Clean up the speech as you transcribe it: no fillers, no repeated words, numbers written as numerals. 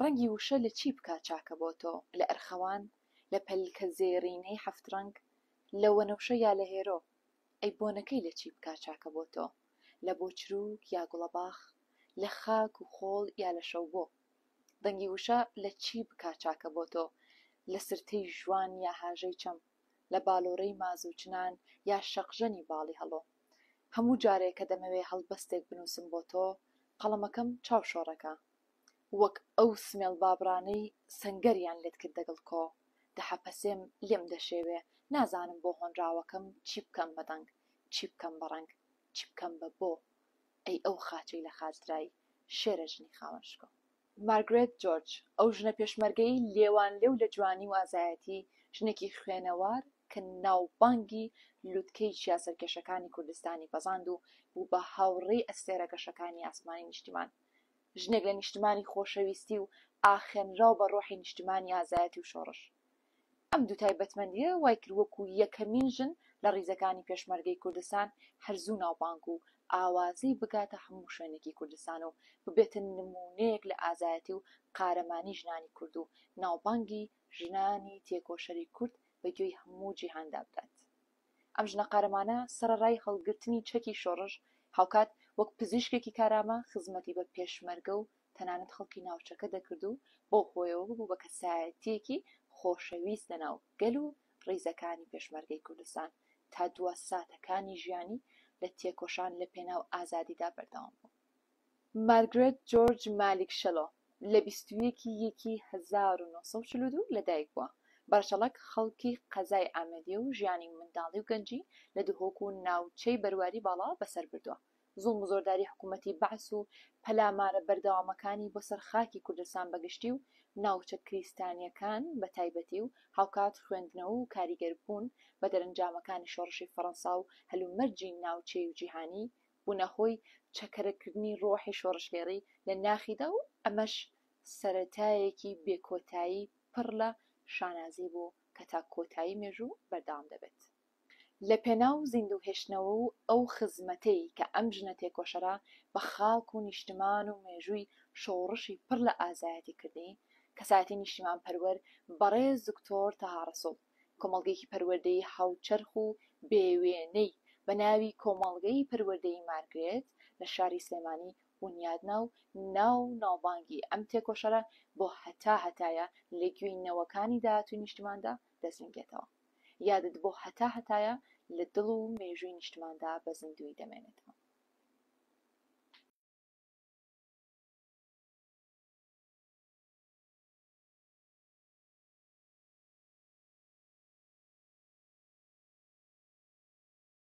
ڕەنگی وشە لە چی بکات چاکە بۆ تۆ؟ لە ئەرخەوان، لە پەلکە زێڕینەی هەفت ڕەنگ، لە وەنەوشە یا لە هێرۆ؟ ئەی بۆنەکەی لە چی بکات چاکە بۆ تۆ؟ لە بۆ چروک یا گوڵەباخ، لە خاک و خۆڵ یا لە شەو بۆ؟ دەنگی وشە لە چی بکات چاکە بۆ تۆ؟ لە سرتەی ژوان یا هاژەی چەم، لە باڵۆرەی ماز و چنان یا شەقژەنی باڵی هەڵۆ؟ هەموو جارێک کە دەمەوێ هەڵبەستێک بنووسم بۆ تۆ، قەڵەمەکەم چاوشۆڕەکە وەک ئەو سمێڵ بابرانەی سەنگەریان لێت کرد دەگەڵ کۆ. دەحەپەسێم لێم دەشێوێ، نازانم بۆ هۆنراوەکەم چی بکەم بەدەنگ، چی بکەم بەڕەنگ، چی بکەم بە بۆ. ئەی ئەو خاچەی لە خاچرای شێرە ژنی خاوەنشکۆ. مارگرێت جۆرج، ئەو ژنە پێشمەرگەی لێوان لێو لە جوانی و ئازایەتی، ژنێکی خوێنەوار کە ناوبانگی لووتکەی چیا سەرکێشەکانی کوردستانی پەزاند و بوو بە هاوڕێی ئەستێرە گەشەکانی ئاسمانی نیشتیمان. ژنێک لە نیشتمانی خۆشەویستی و ئاخێنراو بە ڕۆحی نیشتمانی ئازایەتی و شۆڕش. ئەم دوو تایبەتمەندیە وای کرد وەکو یەکەمین ژن لە ڕیزەکانی پێشمەرگەی کوردستان هەرزوو ناوبانگ و ئاوازەی بگاتە هەموو شوێنێکی کوردستان و ببێتە نمونەیەک لە ئازایەتی و قارەمانی ژنانی کورد و ناوبانگی ژنانی تێکۆشەری کورد بە گوێی هەموو جیهاندا بدات. ئەم ژنە قارەمانە سەرەڕای هەڵگرتنی چەکی شۆڕش هاوکات وەک پزیشکێکی کارامە خزمەتی بە پێشمەرگە و تەنانەت خەڵکی ناوچەکە دەکرد و بۆ خۆیەوە بوو بە کەسایەتیەکی خۆشەویست لە ناو گەل و ڕیزەکانی پێشمەرگەی کوردستان تا دووە ساتەکانی ژیانی لە تێکۆشان لە پێناو ئازادیدا بەردەوام بوو. مارگرێت جۆرج مالیکشەلۆ لە 21/1942 لەدایک بووە. بەرچەڵەک خەڵکی قەزای ئامەدیە و ژیانی منداڵی و گەنجی لە دهۆک و ناوچەی بەرواری باڵا بەسەر بردووە. زوڵم و زۆرداری حکوومەتی بەعس و پەلامارە بەردەوامەکانی بۆ سەر خاکی کوردستان بەگشتی و ناوچە کریستانیەکان بە تایبەتی و هاوکات خوێندنەوە و کاریگەربوون بە دەرەنجامەکانی شۆڕشی فەڕەنسا و هەلومەرجی ناوچەی و جیهانی بوونە هۆی چەکەرەکردنی ڕۆحی شۆڕشلێڕی لە ناخیدا و ئەمەش سەرەتایەکی بێکۆتایی پڕ لە شانازی بوو کە تا کۆتایی مێژوو بەردەوام دەبێت. لە پێناو زیندووهێشتنەوە و ئەو خزمەتەی کە ئەم ژنە تێکۆشەرە بە خاک و نیشتمان و مێژووی شۆڕشی پڕ لە ئازایەتی کردی، کەسایەتی نیشتیمان پەروەر بەڕێز دکتۆر تەها ڕەسوڵ کۆمەڵگەیەکی پەروەردەیی هاوچەرخ و بێوێنەی بە ناوی کۆمەڵگەی پەروەردەیی مارگرێت لە شاری سلێمانی بنیادنا و ناوبانگی ئەم تێکۆشەرە بۆ هەتایە لە گوێینەوەکانی داهاتووی نیشتماندا دەستنگێتەوە. یادت بۆ هەتایە لە دڵ و مێژووی نیشتماندا بە زیندوی دەمێنێتەوە.